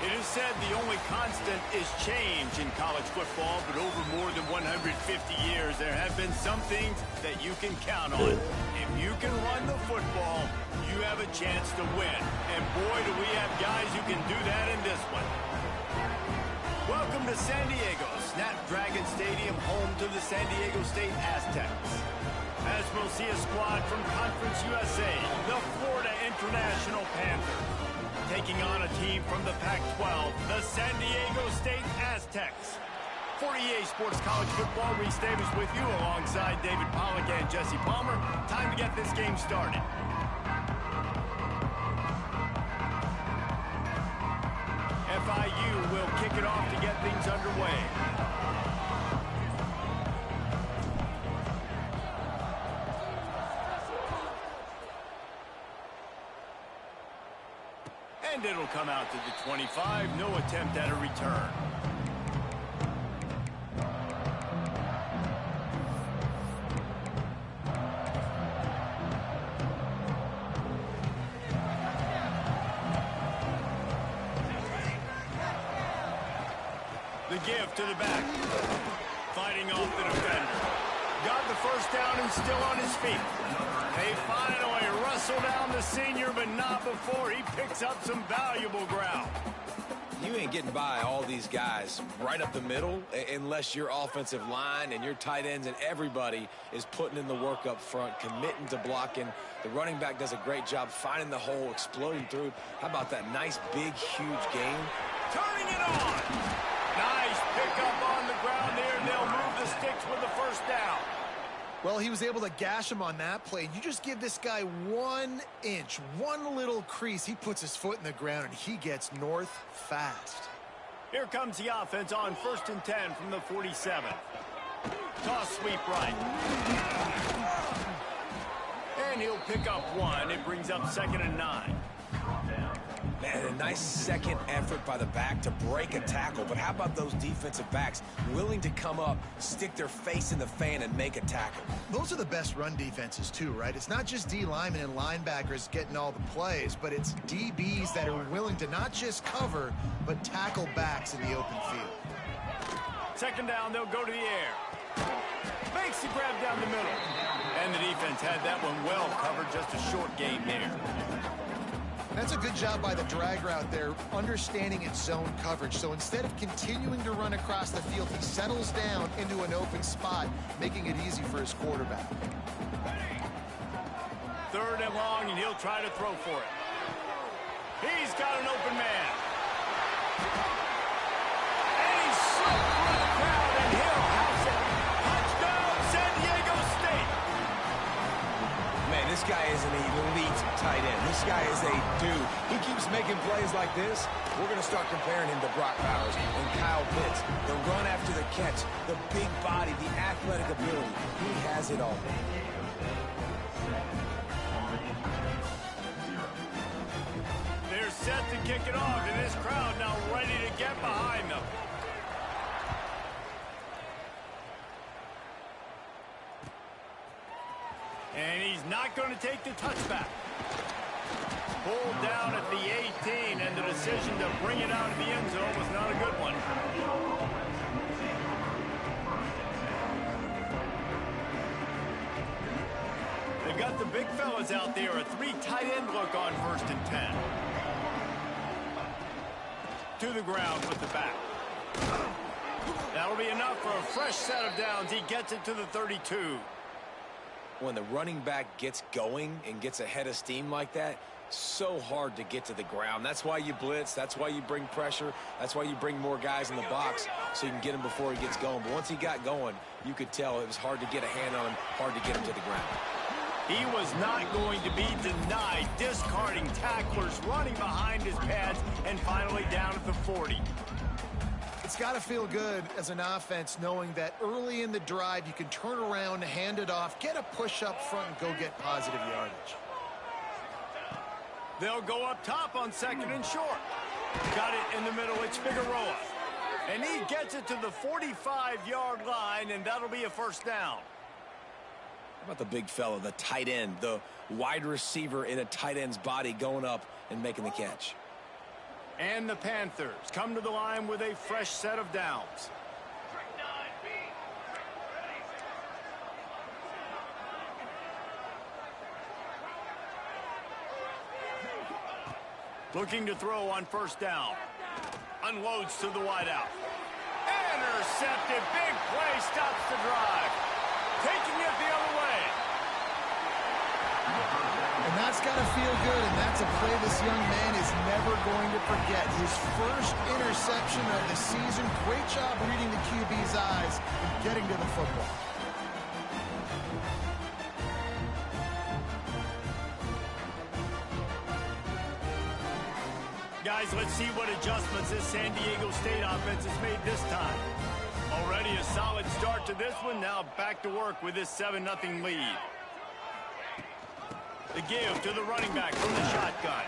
It is said the only constant is change in college football, but over more than 150 years, there have been some things that you can count on. If you can run the football, you have a chance to win. And boy, do we have guys who can do that in this one. Welcome to San Diego, Snapdragon Stadium, home to the San Diego State Aztecs. As we'll see a squad from Conference USA, the Florida International Panthers, taking on a team from the Pac-12, the San Diego State Aztecs. For EA Sports College Football, Reese Davis with you alongside David Pollack and Jesse Palmer. Time to get this game started. FIU will kick it off to get things underway. And it'll come out to the 25. No attempt at a return. The give to the back. Fighting off the defender. Got the first down and still on his feet. They finally wrestle down the senior, but not before he picks up some valuable ground. You ain't getting by all these guys right up the middle unless your offensive line and your tight ends and everybody is putting in the work up front, committing to blocking. The running back does a great job finding the hole, exploding through. How about that nice, big, huge game? Turning it on. Nice pickup on the ground there, and they'll move the sticks with the first down. Well, he was able to gash him on that play. You just give this guy 1 inch, one little crease. He puts his foot in the ground, and he gets north fast. Here comes the offense on 1st and 10 from the 47. Toss sweep right. And he'll pick up 1. It brings up 2nd and 9. Man, a nice second effort by the back to break a tackle. But how about those defensive backs willing to come up, stick their face in the fan, and make a tackle? Those are the best run defenses, too, right? It's not just D linemen and linebackers getting all the plays, but it's DBs that are willing to not just cover, but tackle backs in the open field. 2nd down, they'll go to the air. Makes the grab down the middle. And the defense had that one well covered, just a short gain there. That's a good job by the drag route there, understanding its zone coverage. So instead of continuing to run across the field, he settles down into an open spot, making it easy for his quarterback. 3rd and long, and he'll try to throw for it. He's got an open man. And he's slipped through the crowd, and he'll house it. Touchdown, San Diego State. Man, this guy is an elite tight end. This guy is a dude. He keeps making plays like this. We're going to start comparing him to Brock Bowers and Kyle Pitts. The run after the catch, the big body, the athletic ability. He has it all. They're set to kick it off, and this crowd now ready to get behind them. And he's not going to take the touchback. Pulled down at the 18, and the decision to bring it out of the end zone was not a good one. They've got the big fellas out there, a 3 tight end look on 1st and 10. To the ground with the back. That'll be enough for a fresh set of downs. He gets it to the 32. When the running back gets going and gets ahead of steam like that, so hard to get to the ground. That's why you blitz. That's why you bring pressure. That's why you bring more guys in the box so you can get him before he gets going. But once he got going, you could tell it was hard to get a hand on him, hard to get him to the ground. He was not going to be denied, discarding tacklers, running behind his pads, and finally down at the 40. It's got to feel good as an offense knowing that early in the drive you can turn around, hand it off, get a push up front, and go get positive yardage. They'll go up top on 2nd and short. Got it in the middle. It's Figueroa. And he gets it to the 45-yard line, and that'll be a 1st down. How about the big fella, the tight end, the wide receiver in a tight end's body going up and making the catch? And the Panthers come to the line with a fresh set of downs. Looking to throw on first down. Unloads to the wideout. Intercepted. Big play stops the drive. Taking it the other way. And that's got to feel good, and that's a play this young man is never going to forget. His first interception of the season. Great job reading the QB's eyes and getting to the football. Guys, let's see what adjustments this San Diego State offense has made this time. Already a solid start to this one. Now back to work with this 7-0 lead. The give to the running back from the shotgun.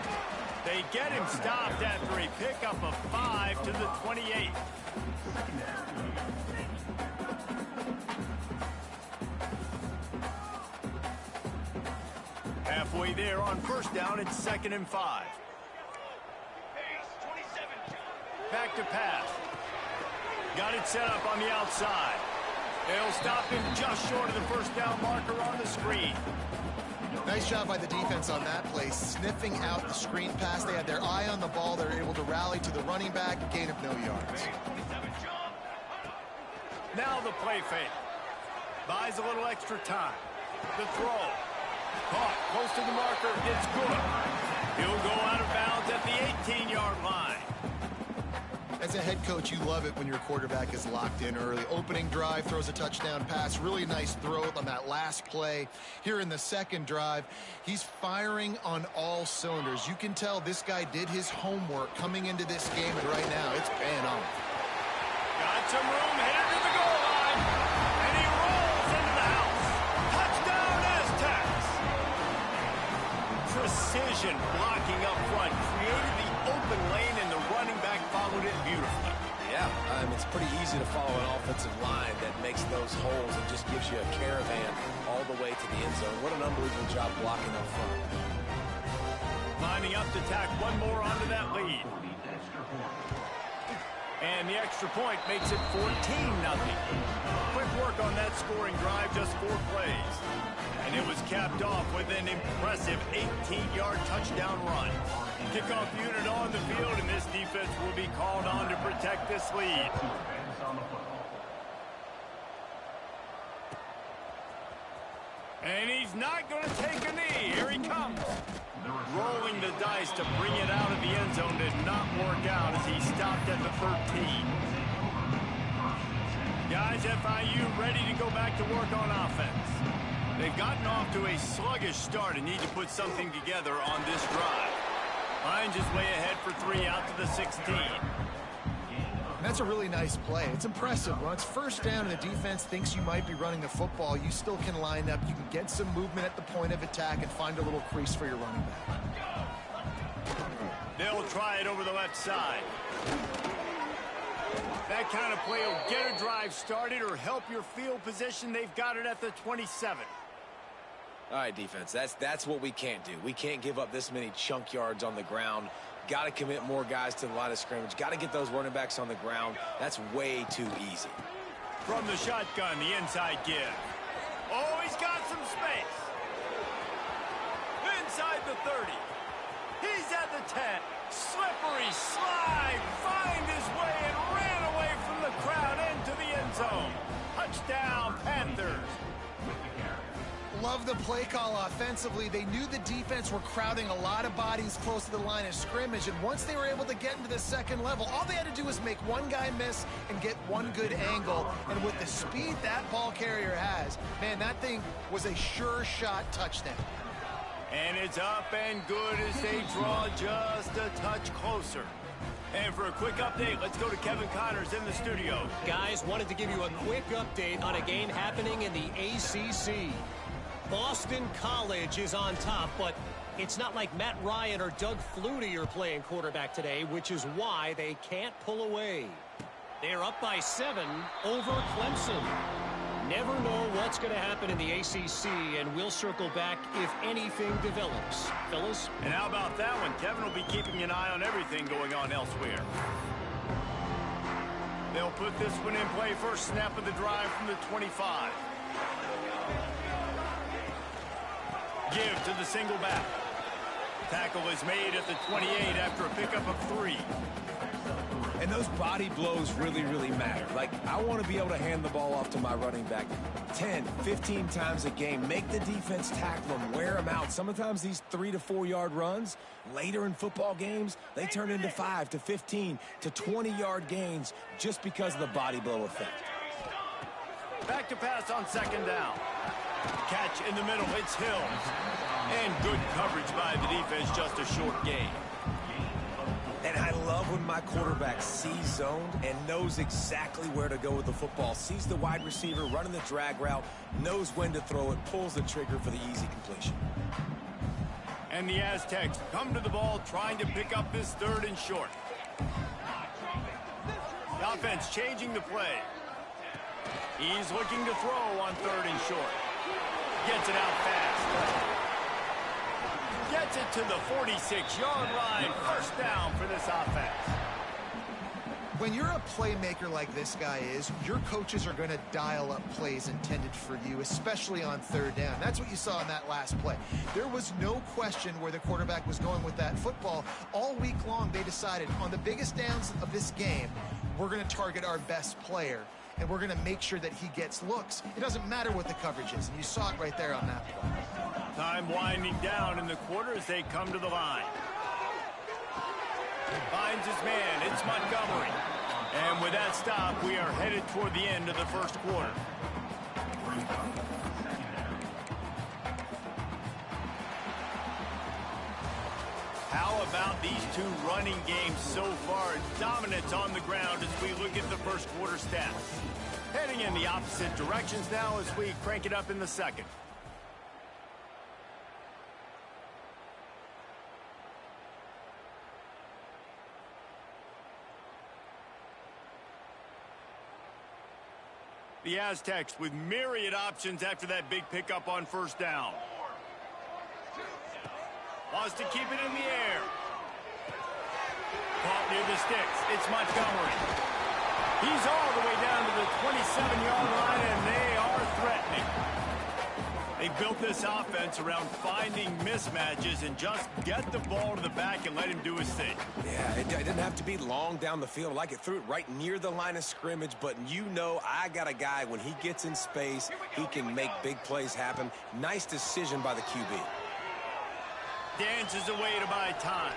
They get him stopped after a pickup of 5 to the 28. Halfway there on first down, it's 2nd and 5. Back to pass. Got it set up on the outside. They'll stop him just short of the first down marker on the screen. Nice job by the defense on that play, sniffing out the screen pass. They had their eye on the ball. They were able to rally to the running back, gain of no yards. Now the play fake. Buys a little extra time. The throw. Caught close to the marker. It's good. He'll go out of bounds at the 18-yard line. As a head coach, you love it when your quarterback is locked in early. Opening drive, throws a touchdown pass. Really nice throw on that last play. Here in the second drive, he's firing on all cylinders. You can tell this guy did his homework coming into this game, and right now it's paying off. Got some room, headed to the goal line, and he rolls into the house. Touchdown, Aztecs! Precision blocking up front, created the open lane, and the running back followed it beautifully. Yeah, it's pretty easy to follow an offensive line that makes those holes and just gives you a caravan all the way to the end zone. What an unbelievable job blocking up front. Lining up to tack one more onto that lead. And the extra point makes it 14-0. Quick work on that scoring drive, just 4 plays. And it was capped off with an impressive 18-yard touchdown run. Kickoff unit on the field, and this defense will be called on to protect this lead. And he's not going to take a knee. Here he comes. Rolling the dice to bring it out of the end zone did not work out as he stopped at the 13. Guys, FIU ready to go back to work on offense. They've gotten off to a sluggish start and need to put something together on this drive. Lions just way ahead for 3 out to the 16. That's a really nice play. It's impressive. When it's first down and the defense thinks you might be running the football, you still can line up. You can get some movement at the point of attack and find a little crease for your running back. They'll try it over the left side. That kind of play will get a drive started or help your field position. They've got it at the 27. All right, defense, that's what we can't do. We can't give up this many chunk yards on the ground. Got to commit more guys to the line of scrimmage. Got to get those running backs on the ground. That's way too easy. From the shotgun, the inside give. Oh, he's got some space. Inside the 30. He's at the 10. Slippery slide. Find his way and ran away from the crowd into the end zone. Touchdown, Panthers. Love the play call offensively. They knew the defense were crowding a lot of bodies close to the line of scrimmage, and once they were able to get into the second level, all they had to do was make one guy miss and get one good angle. And with the speed that ball carrier has, man, that thing was a sure shot touchdown. And it's up and good as they draw just a touch closer. And for a quick update, let's go to Kevin Connors in the studio. Guys, wanted to give you a quick update on a game happening in the ACC. Boston College is on top, but it's not like Matt Ryan or Doug Flutie are playing quarterback today, which is why they can't pull away. They're up by 7 over Clemson. Never know what's going to happen in the ACC, and we'll circle back if anything develops. Fellas? And how about that one? Kevin will be keeping an eye on everything going on elsewhere. They'll put this one in play. First snap of the drive from the 25. Give to the single back. Tackle is made at the 28 after a pickup of 3. And those body blows really, really matter. Like, I want to be able to hand the ball off to my running back 10, 15 times a game. Make the defense tackle them, wear them out. Sometimes these 3 to 4 yard runs, later in football games, they turn into 5 to 15 to 20 yard gains just because of the body blow effect. Back to pass on second down. Catch in the middle, it's Hill. And good coverage by the defense, just a short gain. And I love when my quarterback sees zoned and knows exactly where to go with the football. Sees the wide receiver running the drag route, knows when to throw it, pulls the trigger for the easy completion. And the Aztecs come to the ball trying to pick up this 3rd and short. The offense changing the play. He's looking to throw on 3rd and short. Gets it out fast. Gets it to the 46-yard line. First down for this offense. When you're a playmaker like this guy is, your coaches are going to dial up plays intended for you, especially on 3rd down. That's what you saw in that last play. There was no question where the quarterback was going with that football. All week long, they decided on the biggest downs of this game, we're going to target our best player, and we're going to make sure that he gets looks. It doesn't matter what the coverage is, and you saw it right there on that play. Time winding down in the quarter as they come to the line. Finds his man. It's Montgomery. And with that stop, we are headed toward the end of the first quarter. How about these two running games so far? Dominance on the ground as we look at the first quarter stats. Heading in the opposite directions now as we crank it up in the second. The Aztecs with myriad options after that big pickup on first down. Wants to keep it in the air. Caught near the sticks. It's Montgomery. He's all the way down to the 27-yard line, and they are threatening. They built this offense around finding mismatches and just get the ball to the back and let him do his thing. Yeah, it didn't have to be long down the field. Like it threw it right near the line of scrimmage, but you know I got a guy, when he gets in space, he can make big plays happen. Nice decision by the QB. Dances away to buy time.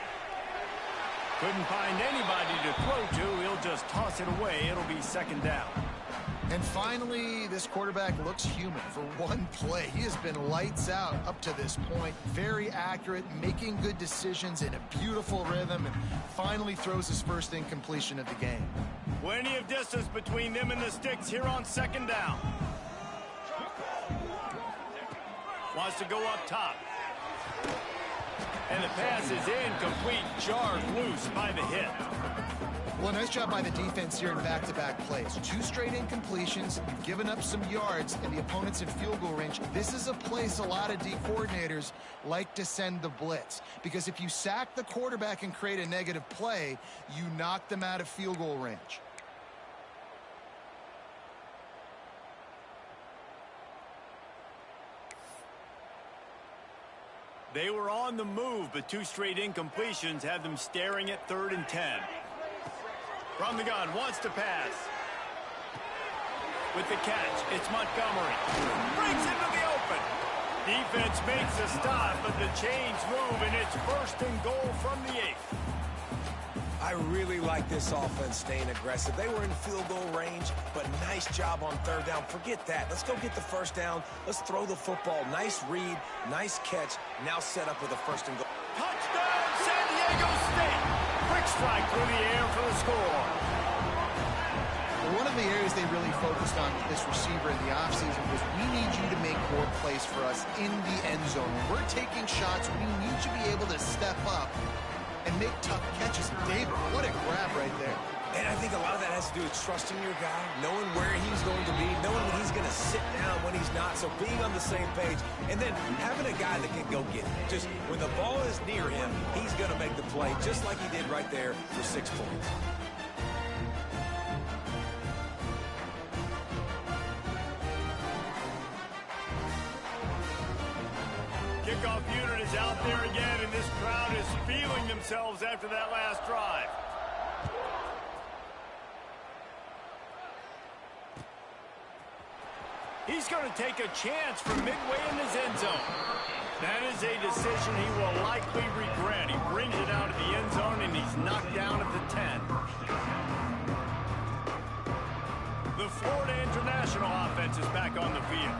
Couldn't find anybody to throw to. He'll just toss it away. It'll be second down. And finally, this quarterback looks human for one play. He has been lights out up to this point. Very accurate, making good decisions in a beautiful rhythm, and finally throws his first incompletion of the game. Plenty of distance between them and the sticks here on second down. Wants to go up top. And the pass is incomplete, jarred loose by the hit. Well, nice job by the defense here in back-to-back plays. 2 straight incompletions, you've given up some yards, and the opponent's in field goal range. This is a place a lot of D coordinators like to send the blitz, because if you sack the quarterback and create a negative play, you knock them out of field goal range. They were on the move, but 2 straight incompletions have them staring at 3rd and 10. From the gun, wants to pass. With the catch, it's Montgomery. Brings into the open. Defense makes a stop, but the chains move, and it's 1st and goal from the 8. I really like this offense staying aggressive. They were in field goal range, but nice job on 3rd down. Forget that. Let's go get the first down. Let's throw the football. Nice read, nice catch. Now set up with a 1st and goal. Touchdown, San Diego State. Quick strike through the air for the score. One of the areas they really focused on with this receiver in the offseason was, we need you to make more plays for us in the end zone. When we're taking shots, we need you to be able to step up and make tough catches. David, what a grab right there. And I think a lot of that has to do with trusting your guy, knowing where he's going to be, knowing when he's going to sit down, when he's not. So being on the same page, and then having a guy that can go get it. Just when the ball is near him, he's going to make the play, just like he did right there for 6 points. Kickoff unit is out there again, and this crowd is feeling themselves after that last drive. He's going to take a chance from midway in his end zone. That is a decision he will likely regret. He brings it out of the end zone, and he's knocked down at the 10. The Florida International offense is back on the field.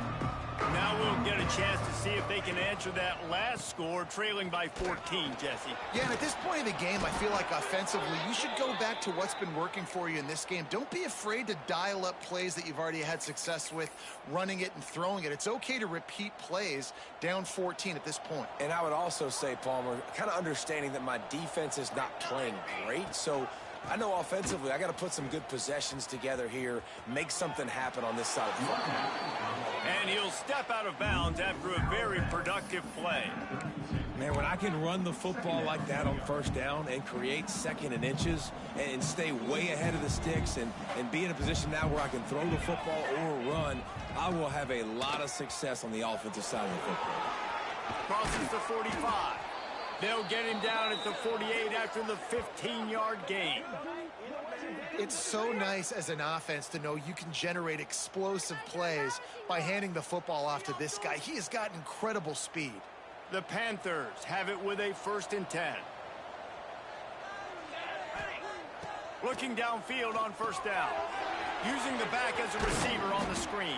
Now we'll get a chance to see if they can answer that last score, trailing by 14, Jesse. Yeah, and at this point of the game, I feel like offensively, you should go back to what's been working for you in this game. Don't be afraid to dial up plays that you've already had success with, running it and throwing it. It's okay to repeat plays down 14 at this point. And I would also say, Palmer, kind of understanding that my defense is not playing great, so I know offensively I got to put some good possessions together here, make something happen on this side of the ball. And he'll step out of bounds after a very productive play. Man, when I can run the football like that on first down and create 2nd and inches and stay way ahead of the sticks and be in a position now where I can throw the football or run, I will have a lot of success on the offensive side of the football. Crosses the 45. They'll get him down at the 48 after the 15-yard gain. It's so nice as an offense to know you can generate explosive plays by handing the football off to this guy. He has got incredible speed. The Panthers have it with a 1st and 10. Looking downfield on 1st down. Using the back as a receiver on the screen.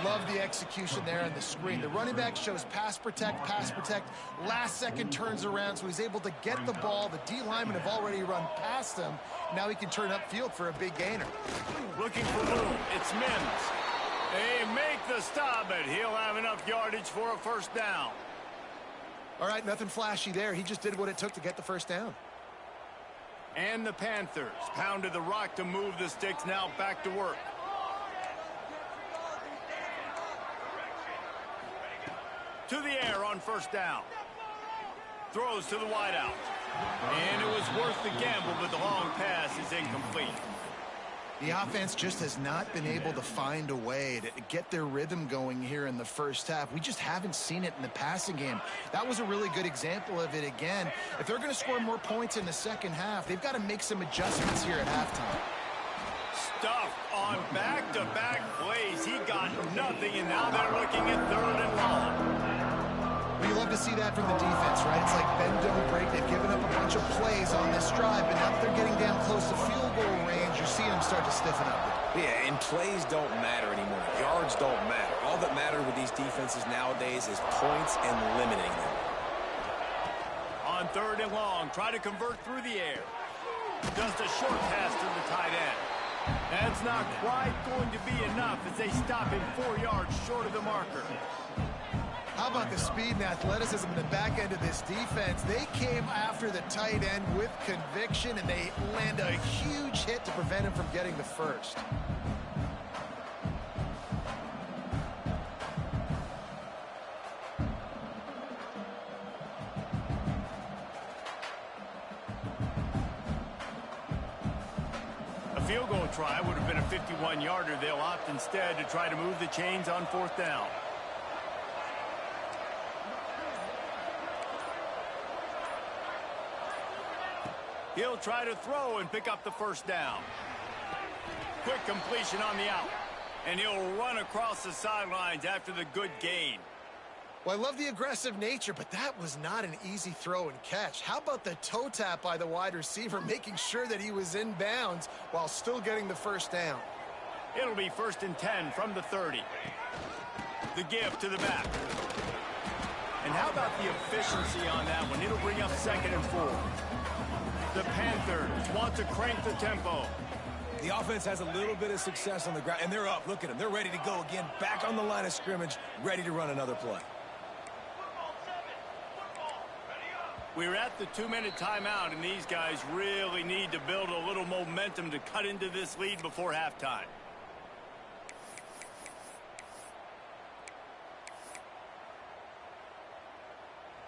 Love the execution there on the screen. The running back shows pass protect, last second turns around, so he's able to get the ball. The D linemen have already run past him. Now he can turn upfield for a big gainer. Looking for room. It's Mims. They make the stop, but he'll have enough yardage for a 1st down. All right, nothing flashy there. He just did what it took to get the 1st down. And the Panthers pounded the rock to move the sticks, now back to work. To the air on 1st down. Throws to the wideout. And it was worth the gamble, but the long pass is incomplete. The offense just has not been able to find a way to get their rhythm going here in the 1st half. We just haven't seen it in the passing game. That was a really good example of it again. If they're going to score more points in the 2nd half, they've got to make some adjustments here at halftime. Stuffed on back-to-back plays. He got nothing, and now they're looking at 3rd and long. Well, you love to see that from the defense, right? It's like bend, don't break. They've given up a bunch of plays on this drive, but now that they're getting down close to field goal range, you're seeing them start to stiffen up. Yeah, and plays don't matter anymore. Yards don't matter. All that matters with these defenses nowadays is points and limiting them. On 3rd and long, try to convert through the air. Just a short pass to the tight end. That's not quite going to be enough as they stop him 4 yards short of the marker. How about the speed and athleticism in the back end of this defense? They came after the tight end with conviction, and they land a huge hit to prevent him from getting the 1st. A field goal try would have been a 51-yarder. They'll opt instead to try to move the chains on 4th down. He'll try to throw and pick up the 1st down. Quick completion on the out. And he'll run across the sidelines after the good gain. Well, I love the aggressive nature, but that was not an easy throw and catch. How about the toe tap by the wide receiver, making sure that he was in bounds while still getting the 1st down? It'll be 1st and 10 from the 30. The give to the back. And how about the efficiency on that one? It'll bring up 2nd and 4. The Panthers want to crank the tempo. The offense has a little bit of success on the ground, and they're up. Look at them. They're ready to go again, back on the line of scrimmage, ready to run another play. We're at the 2-minute timeout, and these guys really need to build a little momentum to cut into this lead before halftime.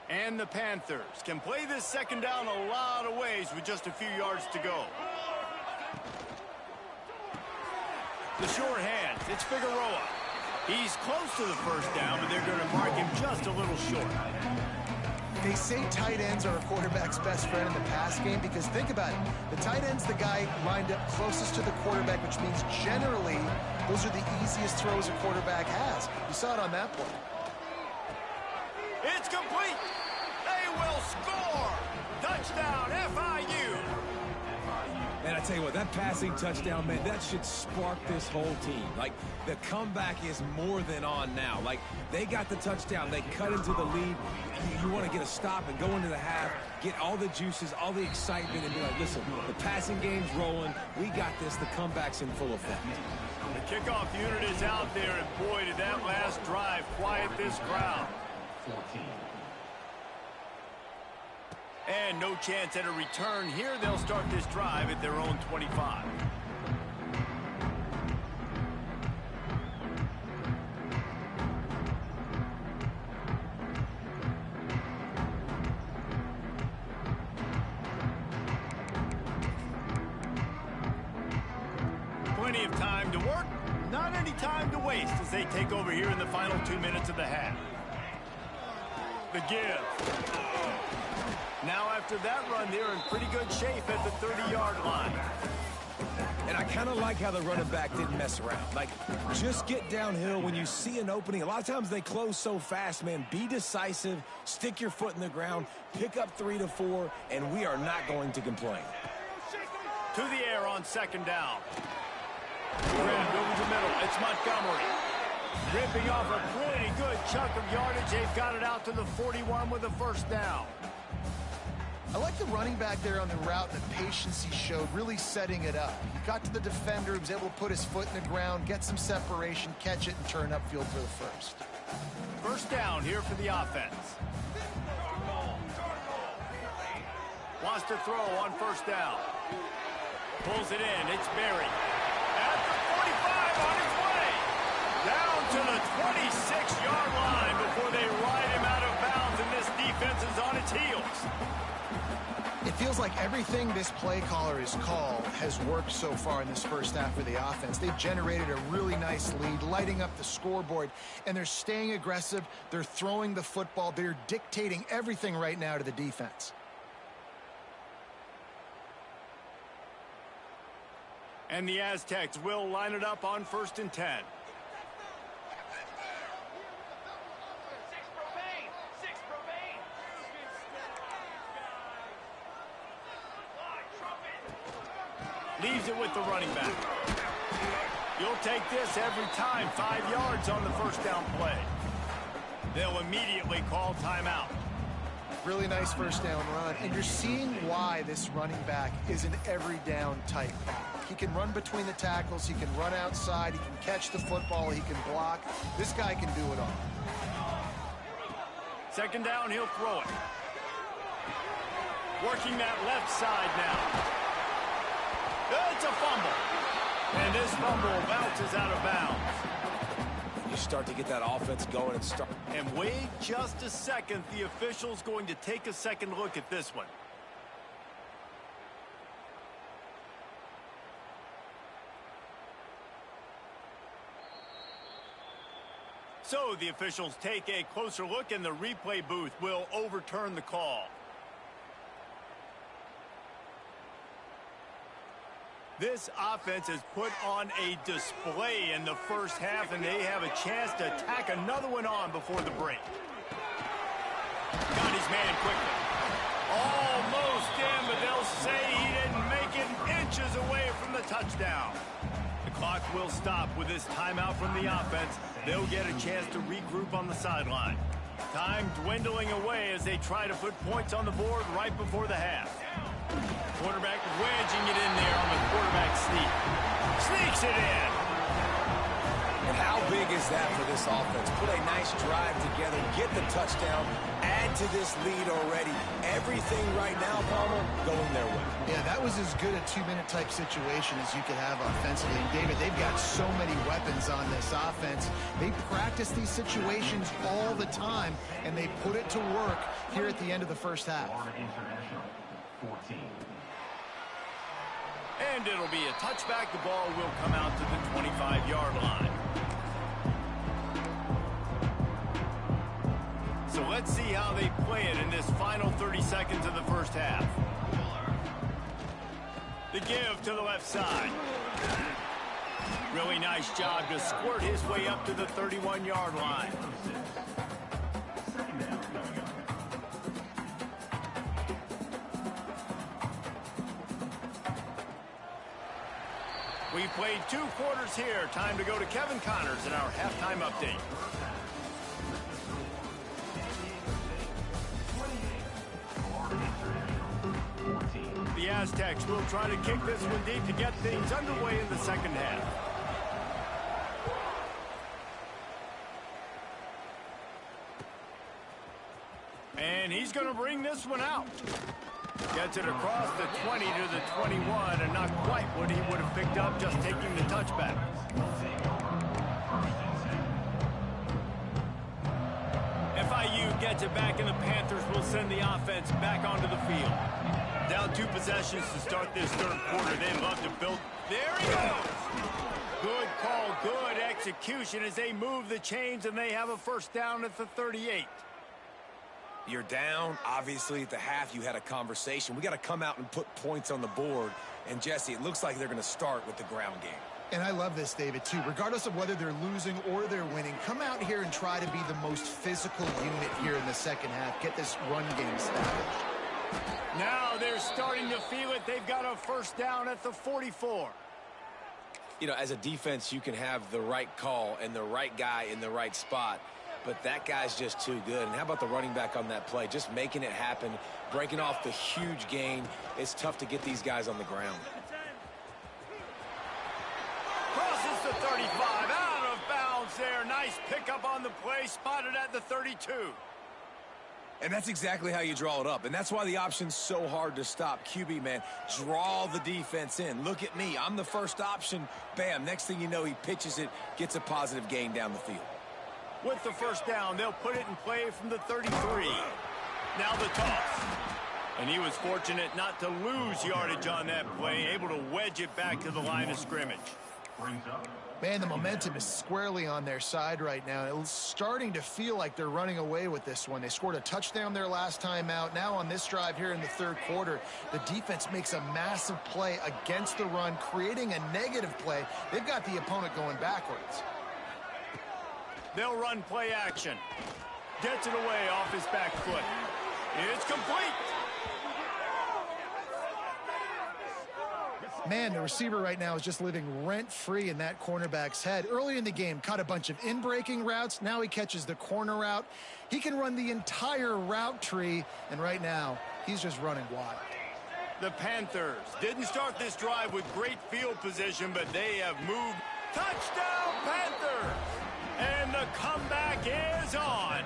And the Panthers can play this second down a lot of ways with just a few yards to go. The short hands, it's Figueroa. He's close to the first down, but they're going to mark him just a little short. They say tight ends are a quarterback's best friend in the pass game because think about it. The tight end's the guy lined up closest to the quarterback, which means generally those are the easiest throws a quarterback has. You saw it on that play. It's complete. They will score. Touchdown, FIU. And I tell you what, that passing touchdown, man, that should spark this whole team. Like, the comeback is more than on now. Like, they got the touchdown. They cut into the lead. You want to get a stop and go into the half, get all the juices, all the excitement, and be like, listen, the passing game's rolling. We got this. The comeback's in full effect. The kickoff unit is out there, and boy, did that last drive quiet this crowd. 14. And no chance at a return here. They'll start this drive at their own 25. Plenty of time to work, not any time to waste as they take over here in the final 2 minutes of the half. The give. Now after that run, they're in pretty good shape at the 30-yard line. And I kind of like how the running back didn't mess around. Like, just get downhill when you see an opening. A lot of times they close so fast, man. Be decisive, stick your foot in the ground, pick up 3 to 4, and we are not going to complain. To the air on second down. Grabbed over the middle. It's Montgomery. Ripping off a pretty good chunk of yardage. They've got it out to the 41 with a first down. I like the running back there on the route, the patience he showed, really setting it up. He got to the defender, he was able to put his foot in the ground, get some separation, catch it, and turn upfield for the first. First down here for the offense. Wants to throw on first down. Pulls it in, it's Berry. At the 45 on his way. Down to the 26-yard line before they ride him out of bounds, and this defense is on its heels. It feels like everything this play caller has called has worked so far in this first half of the offense. They've generated a really nice lead, lighting up the scoreboard, and they're staying aggressive. They're throwing the football. They're dictating everything right now to the defense. And the Aztecs will line it up on 1st and 10. Leaves it with the running back. You'll take this every time. 5 yards on the first down play. They'll immediately call timeout. Really nice first down run. And you're seeing why this running back is an every down type back. He can run between the tackles. He can run outside. He can catch the football. He can block. This guy can do it all. Second down, he'll throw it. Working that left side now. It's a fumble. And this fumble bounces out of bounds. You start to get that offense going and start. And wait just a second. The official's going to take a second look at this one. So the officials take a closer look, and the replay booth will overturn the call. This offense has put on a display in the first half, and they have a chance to tack another one on before the break. Got his man quickly. Almost in, but they'll say he didn't make it inches away from the touchdown. The clock will stop with this timeout from the offense. They'll get a chance to regroup on the sideline. Time dwindling away as they try to put points on the board right before the half. Quarterback wedging it in there on the quarterback sneak. Sneaks it in. And how big is that for this offense? Put a nice drive together, get the touchdown, add to this lead already. Everything right now, Palmer, going their way. Yeah, that was as good a 2-minute type situation as you could have offensively. And David, they've got so many weapons on this offense. They practice these situations all the time, and they put it to work here at the end of the first half. And it'll be a touchback. The ball will come out to the 25-yard line. So let's see how they play it in this final 30 seconds of the first half. The give to the left side. Really nice job to squirt his way up to the 31-yard line. We played 2 quarters here. Time to go to Kevin Connors in our halftime update. The Aztecs will try to kick this one deep to get things underway in the second half. And he's going to bring this one out. Gets it across the 20 to the 21, and not quite what he would have picked up just taking the touchback. FIU gets it back, and the Panthers will send the offense back onto the field. Down 2 possessions to start this third quarter. They love to build. There he goes! Good call, good execution as they move the chains, and they have a first down at the 38. You're down. Obviously, at the half, you had a conversation. We got to come out and put points on the board. And, Jesse, it looks like they're going to start with the ground game. And I love this, David, too. Regardless of whether they're losing or they're winning, come out here and try to be the most physical unit here in the second half. Get this run game established. Now they're starting to feel it. They've got a first down at the 44. You know, as a defense, you can have the right call and the right guy in the right spot. But that guy's just too good. And how about the running back on that play? Just making it happen, breaking off the huge gain. It's tough to get these guys on the ground. Crosses the 35, out of bounds there. Nice pickup on the play, spotted at the 32. And that's exactly how you draw it up. And that's why the option's so hard to stop. QB, man, draw the defense in. Look at me. I'm the first option. Bam. Next thing you know, he pitches it, gets a positive gain down the field. With the first down, they'll put it in play from the 33. Now the toss. And he was fortunate not to lose yardage on that play, able to wedge it back to the line of scrimmage. Man, the momentum is squarely on their side right now. It's starting to feel like they're running away with this one. They scored a touchdown their last time out. Now on this drive here in the third quarter, the defense makes a massive play against the run, creating a negative play. They've got the opponent going backwards. They'll run play action. Gets it away off his back foot. It's complete. Man, the receiver right now is just living rent-free in that cornerback's head. Early in the game, caught a bunch of in-breaking routes. Now he catches the corner route. He can run the entire route tree, and right now, he's just running wild. The Panthers didn't start this drive with great field position, but they have moved. Touchdown, Panthers! And the comeback is on.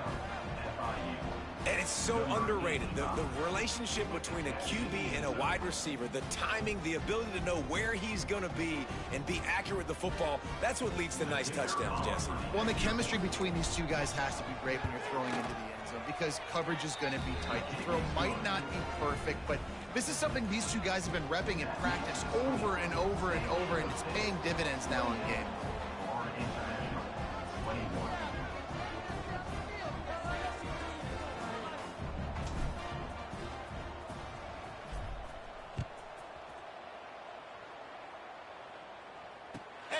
And it's so underrated. The relationship between a QB and a wide receiver, the timing, the ability to know where he's going to be and be accurate with the football, that's what leads to nice touchdowns, Jesse. Well, and the chemistry between these two guys has to be great when you're throwing into the end zone because coverage is going to be tight. The throw might not be perfect, but this is something these two guys have been repping in practice over and over and over, and it's paying dividends now in game.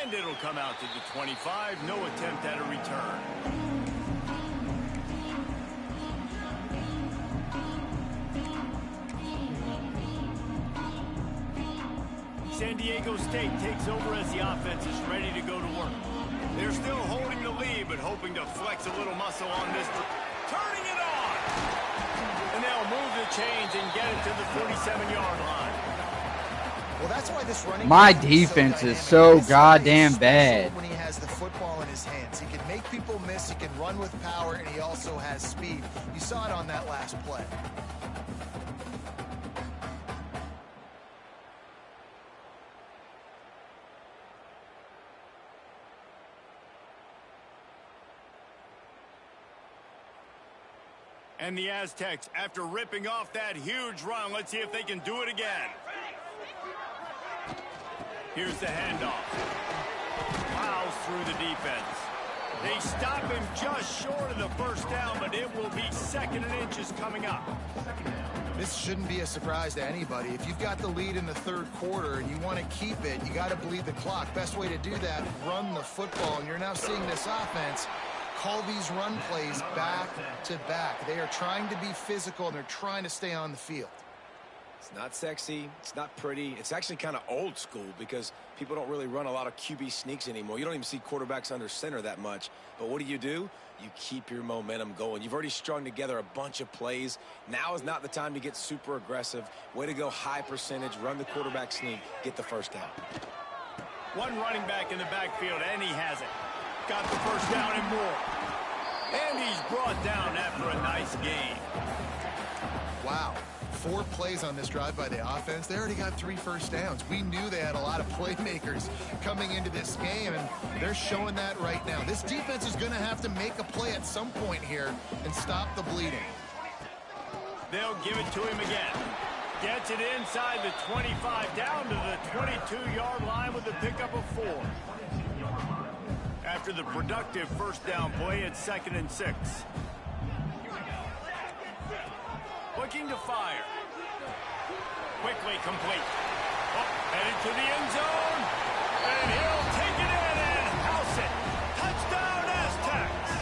And it'll come out to the 25. No attempt at a return. San Diego State takes over as the offense is ready to go to work. They're still holding the lead, but hoping to flex a little muscle on this. Turning it on! And they'll move the chains and get it to the 47-yard line. Well, that's why this running My defense is so goddamn bad. When he has has the football in his hands. He can make people miss, he can run with power, and he also has speed. You saw it on that last play. And the Aztecs, after ripping off that huge run, let's see if they can do it again. Here's the handoff. Plows through the defense. They stop him just short of the first down, but it will be 2nd and inches coming up. This shouldn't be a surprise to anybody. If you've got the lead in the 3rd quarter and you want to keep it, you got to bleed the clock. Best way to do that, run the football. And you're now seeing this offense call these run plays back to back. They are trying to be physical, and they're trying to stay on the field. It's not sexy. It's not pretty. It's actually kind of old school because people don't really run a lot of QB sneaks anymore. You don't even see quarterbacks under center that much. But what do? You keep your momentum going. You've already strung together a bunch of plays. Now is not the time to get super aggressive. Way to go high percentage. Run the quarterback sneak. Get the first down. One running back in the backfield, and he has it. Got the first down and more. And he's brought down after a nice gain. Wow. 4 plays on this drive by the offense. They already got 3 first downs. We knew they had a lot of playmakers coming into this game, and they're showing that right now. This defense is going to have to make a play at some point here and stop the bleeding. They'll give it to him again. Gets it inside the 25, down to the 22-yard line with a pickup of 4. After the productive first down play, it's 2nd and 6. Looking to fire. Quickly complete. Oh, headed to the end zone. And he'll take it in and house it. Touchdown, Aztecs.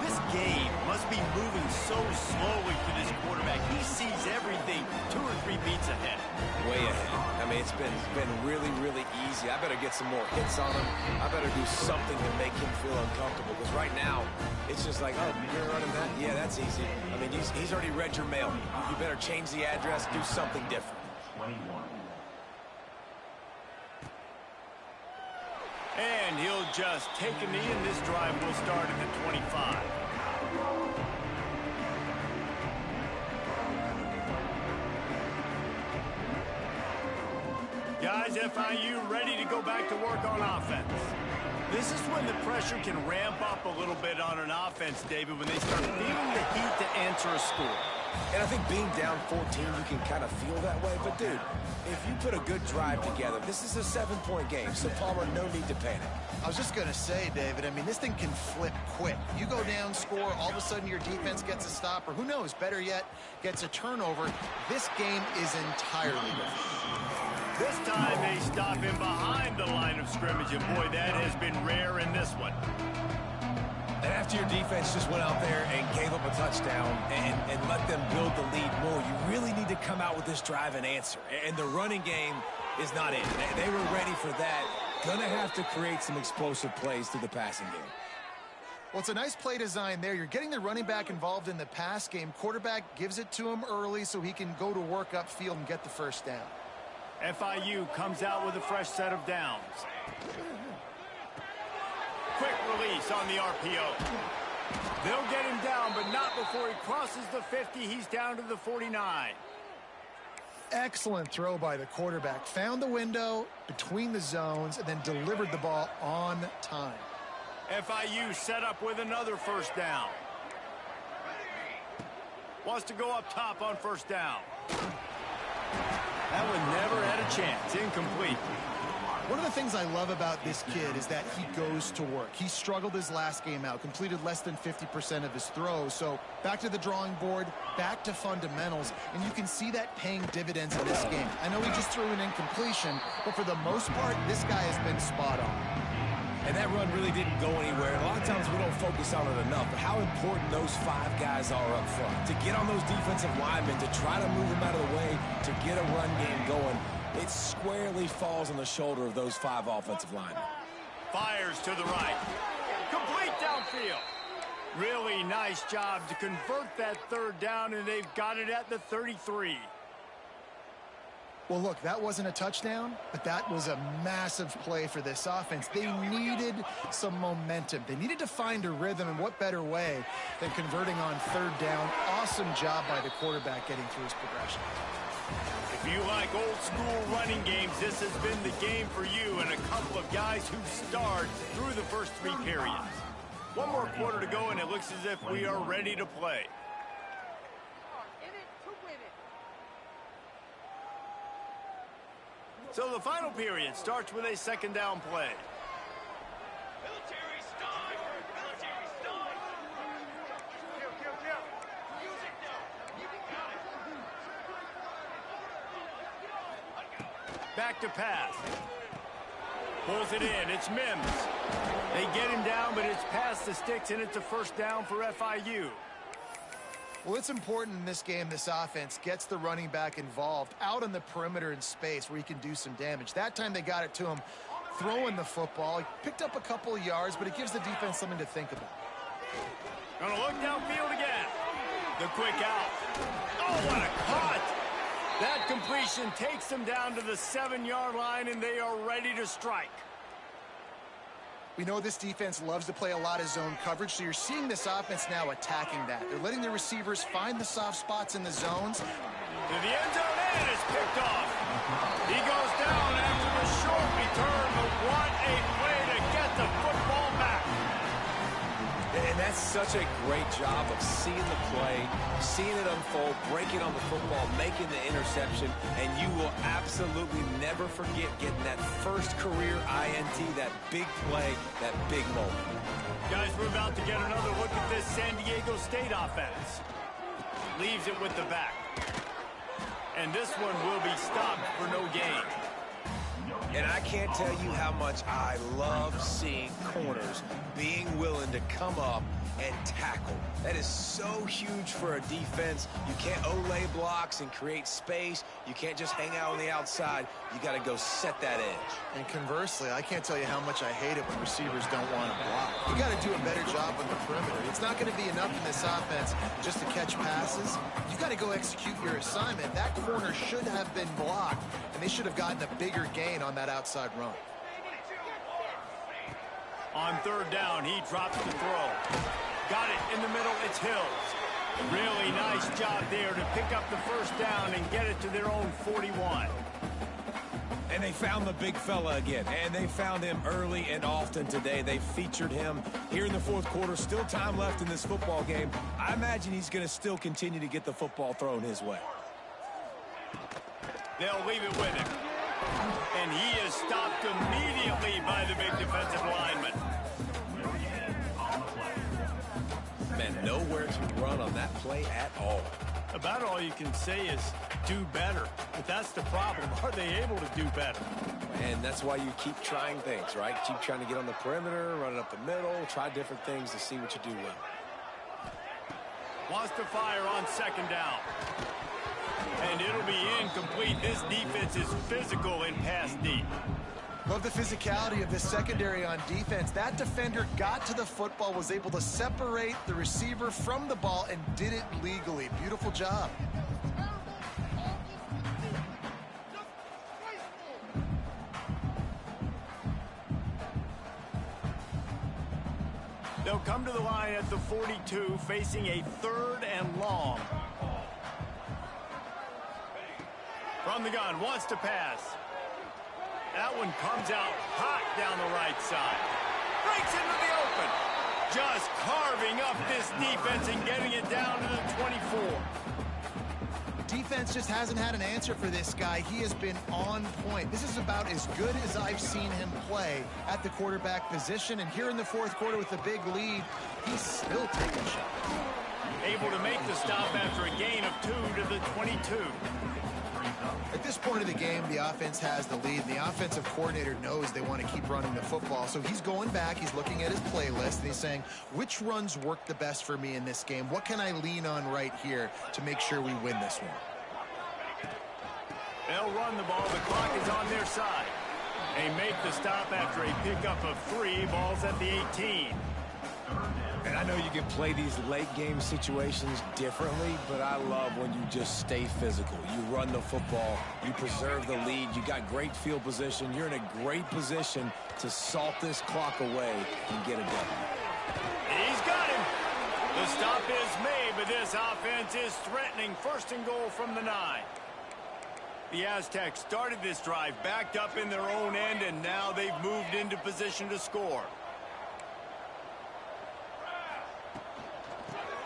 This game must be moving so slowly for this quarterback. He sees everything 2 or 3 beats ahead. Way ahead. I mean, it's been really, really easy. I better get some more hits on him. I better do something to make him feel uncomfortable. Because right now, it's just like, oh, you're gonna run him that? Yeah, that's easy. I mean, he's already read your mail. You better change the address, do something different. 21. And he'll just take a knee, and this drive will start at the 25. Guys, FIU ready to go back to work on offense. This is when the pressure can ramp up a little bit on an offense, David, when they start feeling the heat to answer a score. And I think being down 14, you can kind of feel that way. But, dude, if you put a good drive together, this is a 7-point game. So, Palmer, no need to panic. I was just going to say, David, I mean, this thing can flip quick. You go down, score, all of a sudden your defense gets a stop, or who knows, better yet, gets a turnover. This game is entirely different. This time they stop him behind the line of scrimmage, and boy, that has been rare in this one. And after your defense just went out there and gave up a touchdown and let them build the lead more, you really need to come out with this drive and answer. And the running game is not in. They were ready for that. Gonna have to create some explosive plays through the passing game. Well, it's a nice play design there. You're getting the running back involved in the pass game. Quarterback gives it to him early so he can go to work upfield and get the first down. FIU comes out with a fresh set of downs. Quick release on the RPO. They'll get him down, but not before he crosses the 50. He's down to the 49. Excellent throw by the quarterback. Found the window between the zones and then delivered the ball on time. FIU set up with another first down. Wants to go up top on first down. That one never had a chance. Incomplete. One of the things I love about this kid is that he goes to work. He struggled his last game out, completed less than 50% of his throws. So back to the drawing board, back to fundamentals, and you can see that paying dividends in this game. I know he just threw an incompletion, but for the most part, this guy has been spot on. And that run really didn't go anywhere. And a lot of times we don't focus on it enough, but how important those 5 guys are up front. To get on those defensive linemen, to try to move them out of the way, to get a run game going, it squarely falls on the shoulder of those 5 offensive linemen. Fires to the right. Complete downfield. Really nice job to convert that third down, and they've got it at the 33. Well, look, that wasn't a touchdown, but that was a massive play for this offense. They needed some momentum. They needed to find a rhythm, and what better way than converting on third down. Awesome job by the quarterback getting through his progression. If you like old-school running games, this has been the game for you and a couple of guys who starred through the first 3 periods. One more quarter to go, and it looks as if we are ready to play. So the final period starts with a second down play. Military start! Military start! Music now! You got it! Back to pass. Pulls it in. It's Mims. They get him down, but it's past the sticks, and it's a first down for FIU. Well, it's important in this game this offense gets the running back involved out on the perimeter in space where he can do some damage. That time they got it to him throwing the football. He picked up a couple of yards, but it gives the defense something to think about. Gonna look downfield again. The quick out. Oh, what a cut! That completion takes them down to the 7-yard line, and they are ready to strike. We know this defense loves to play a lot of zone coverage, so you're seeing this offense now attacking that. They're letting the receivers find the soft spots in the zones. To the end zone, and it's picked off. He goes down after the short return, but what a way to get the football back. And that's such a great job of seeing the play, seeing it unfold, breaking on the football, making the interception, and you will absolutely never forget getting that first career INT, that big play, that big moment. Guys, we're about to get another look at this San Diego State offense. Leaves it with the back. And this one will be stopped for no gain. And I can't tell you how much I love seeing corners being willing to come up and tackle. That is so huge for a defense. You can't olay blocks and create space. You can't just hang out on the outside. You got to go set that edge. And conversely, I can't tell you how much I hate it when receivers don't want to block. You got to do a better job on the perimeter. It's not going to be enough in this offense just to catch passes. You got to go execute your assignment. That corner should have been blocked, and they should have gotten a bigger gain on that outside run. On third down, he drops the throw. Got it in the middle, it's Hills. Really nice job there to pick up the first down and get it to their own 41. And they found the big fella again, and they found him early and often today. They featured him here in the fourth quarter. Still time left in this football game. I imagine he's going to still continue to get the football thrown his way. They'll leave it with him. And he is stopped immediately by the big defensive lineman. Man, nowhere to run on that play at all. About all you can say is do better. But that's the problem. Are they able to do better? And that's why you keep trying things, right? Keep trying to get on the perimeter, run it up the middle, try different things to see what you do well. Wants to fire on second down. And it'll be incomplete. This defense is physical in pass deep. Love the physicality of this secondary on defense. That defender got to the football, was able to separate the receiver from the ball, and did it legally. Beautiful job. They'll come to the line at the 42, facing a third and long. From the gun, wants to pass. That one comes out hot down the right side. Breaks into the open. Just carving up this defense and getting it down to the 24. Defense just hasn't had an answer for this guy. He has been on point. This is about as good as I've seen him play at the quarterback position. And here in the fourth quarter with the big lead, he's still taking shots. Able to make the stop after a gain of 2 to the 22. At this point of the game, the offense has the lead, and the offensive coordinator knows they want to keep running the football. So he's going back, he's looking at his playlist, and he's saying, which runs work the best for me in this game? What can I lean on right here to make sure we win this one? They'll run the ball. The clock is on their side. They make the stop after a pickup of 3. Ball's at the 18. And I know you can play these late game situations differently, but I love when you just stay physical. You run the football, you preserve the lead, you got great field position, you're in a great position to salt this clock away and get a W. He's got him. The stop is made, but this offense is threatening. First and goal from the 9. The Aztecs started this drive backed up in their own end, and now they've moved into position to score.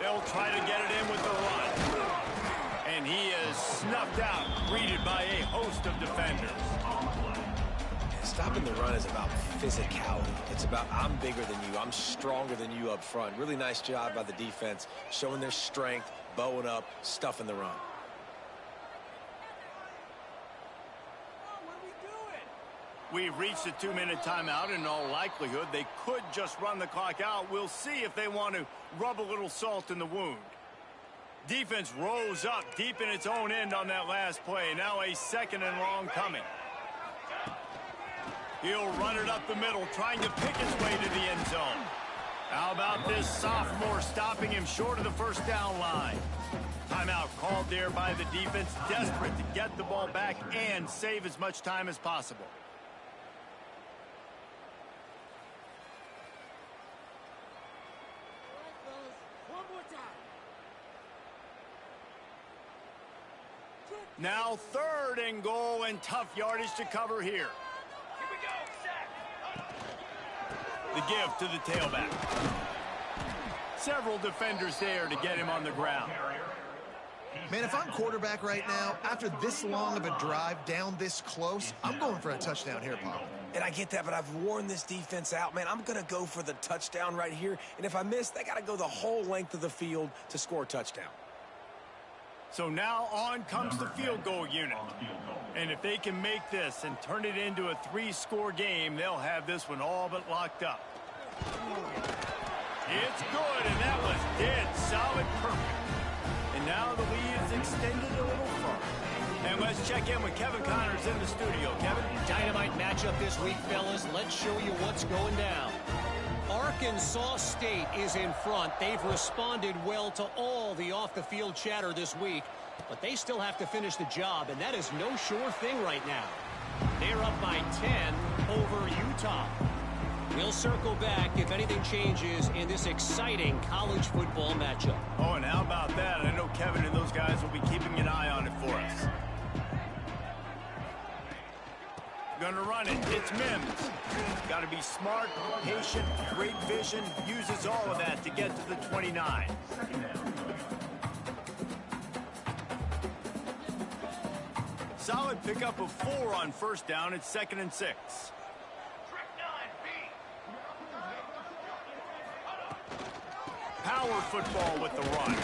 They'll try to get it in with the run. And he is snuffed out, greeted by a host of defenders. Stopping the run is about physicality. It's about I'm bigger than you, I'm stronger than you up front. Really nice job by the defense, showing their strength, bowing up, stuffing the run. We've reached a 2-minute timeout, and in all likelihood, they could just run the clock out. We'll see if they want to rub a little salt in the wound. Defense rose up deep in its own end on that last play. Now a second and long coming. He'll run it up the middle, trying to pick his way to the end zone. How about this sophomore stopping him short of the first down line? Timeout called there by the defense, desperate to get the ball back and save as much time as possible. Now 3rd and goal, and tough yardage to cover here. Here we go, sack. The give to the tailback. Several defenders there to get him on the ground. Man, if I'm quarterback right now, after this long of a drive down this close, I'm going for a touchdown here, Pop. And I get that, but I've worn this defense out, man. I'm going to go for the touchdown right here. And if I miss, they got to go the whole length of the field to score a touchdown. So now on comes the field goal unit. And if they can make this and turn it into a 3-score game, they'll have this one all but locked up. It's good, and that was dead solid perfect. And now the lead is extended a little further. And let's check in with Kevin Connors in the studio. Kevin? Dynamite matchup this week, fellas. Let's show you what's going down. Arkansas State is in front. They've responded well to all the off-the-field chatter this week, but they still have to finish the job, and that is no sure thing right now. They're up by 10 over Utah. We'll circle back if anything changes in this exciting college football matchup. Oh, and how about that? I know Kevin and those guys will be keeping an eye on it for us. Gonna run it. It's Mims. Got to be smart, patient, great vision. Uses all of that to get to the 29. Solid pickup of 4 on first down. It's 2nd and 6. Power football with the run.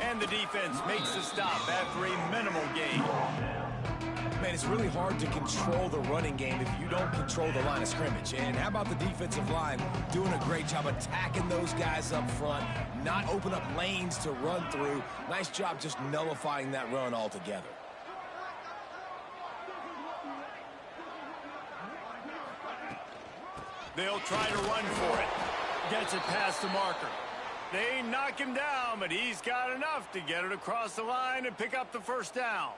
And the defense makes the stop after a minimal gain. Man, it's really hard to control the running game if you don't control the line of scrimmage. And how about the defensive line doing a great job attacking those guys up front, not open up lanes to run through. Nice job just nullifying that run altogether. They'll try to run for it. Gets it past the marker. They knock him down, but he's got enough to get it across the line and pick up the first down.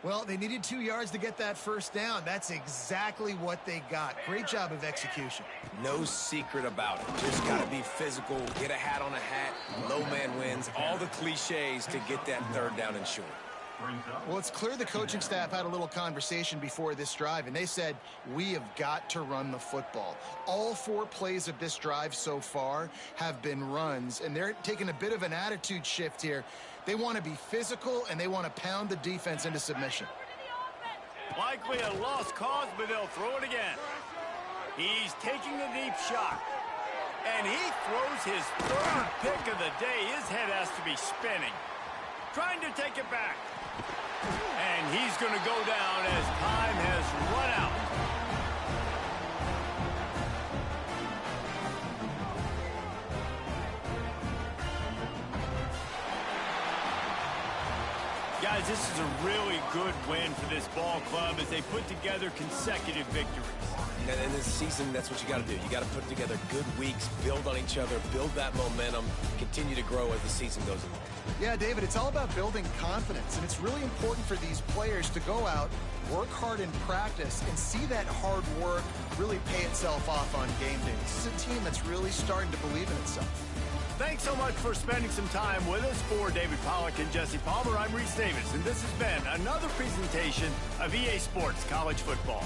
Well, they needed 2 yards to get that first down. That's exactly what they got. Great job of execution. No secret about it. Just got to be physical, get a hat on a hat, low man wins, all the cliches to get that 3rd down and short. Well, it's clear the coaching staff had a little conversation before this drive, and they said, we have got to run the football. All 4 plays of this drive so far have been runs, and they're taking a bit of an attitude shift here. They want to be physical, and they want to pound the defense into submission. Likely a lost cause, but they'll throw it again. He's taking the deep shot. And he throws his 3rd pick of the day. His head has to be spinning. Trying to take it back. And he's going to go down as time has run out. Guys, this is a really good win for this ball club as they put together consecutive victories. And in this season, that's what you got to do. You got to put together good weeks, build on each other, build that momentum, continue to grow as the season goes along. Yeah, David, it's all about building confidence, and it's really important for these players to go out, work hard in practice, and see that hard work really pay itself off on game day. This is a team that's really starting to believe in itself. Thanks so much for spending some time with us. For David Pollack and Jesse Palmer, I'm Reese Davis, and this has been another presentation of EA Sports College Football.